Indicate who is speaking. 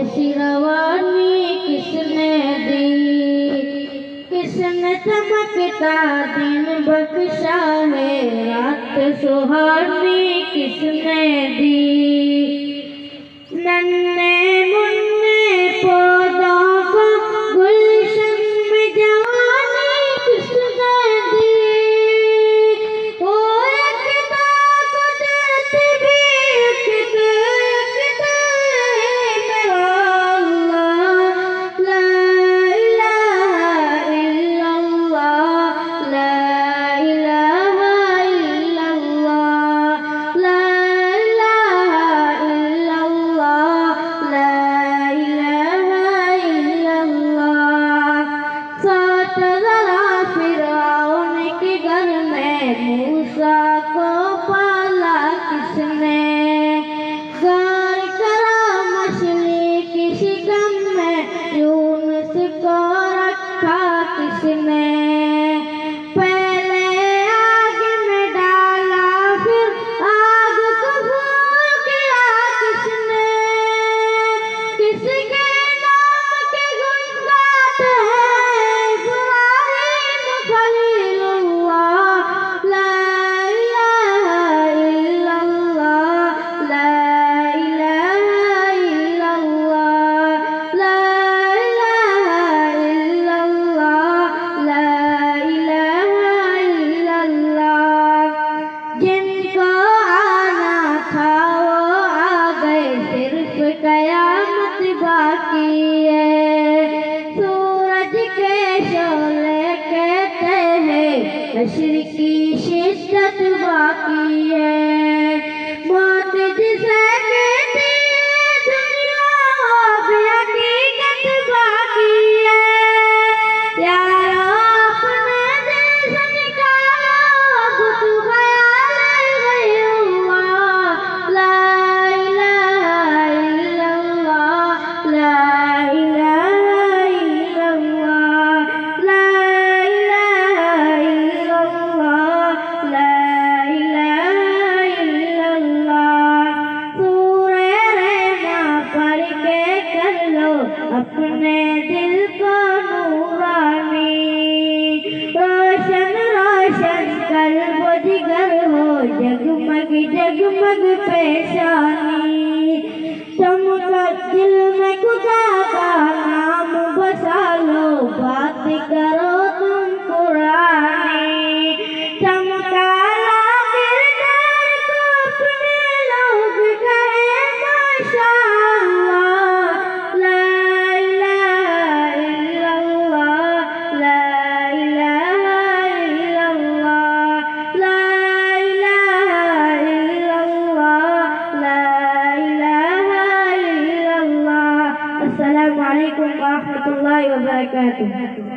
Speaker 1: ایسی روانی کس نے دی؟ کس نے چمکتا دن بخشا ہے؟ رات سہانی کس نے دی؟ ننھے منھے پودوں کو گلشن میں جوانی کس نے دی؟ وہ یکتا قدرت بھی یکتا ہے میرا اللہ، لا الہ الا اللہ، لا الہ الا اللہ، لا الہ الا اللہ، لا الہ الا اللہ۔ سوچ ذرا فرعون کے گھر میں موسیٰ کو پالا کس نے؟ غور کرو مچھلی کی شکم میں یونس کو رکھا کس نے؟ پہلے آگ میں ڈالا پھر آگ کو پھول کیا کس نے؟ کس کے نام کے گن گاتے ہیں ابراہیم خلیل اللہ، لا الہ الا اللہ، لا الہ الا اللہ، لا الہ الا اللہ، لا الہ الا اللہ۔ جن کو آنا تھا وہ آ گئے، صرف قیامت باقی ہے۔ سورج کے شعلے کہتے ہیں حشر کی شدت باقی ہے۔ موت جسے کہتے ہیں دنیا وہ بھی حقیقت باقی ہے۔ یارو اپنے دل سے نکالو بت خیال غیر اللہ، لا الہ الا اللہ، لا الہ الا اللہ، لا الہ الا اللہ، لا الہ الا اللہ۔ سورہ رحماں پڑھ کے کر لو اپنے دل کو نورانی، روشن روشن قلب و جگر ہو جگمگ جگمگ پیشانی۔ چمکا دل میں خدا کا نام بسا لو، بات کرو تم قرآنی۔ چمکا لا کردار کو اپنے لوگ کہیں ماشاءاللہ، لا الہ الا اللہ، لا الہ الا اللہ، لا الہ الا اللہ، لا الہ الا اللہ۔ السلام علیکم ورحمۃ اللہ وبرکاتہ۔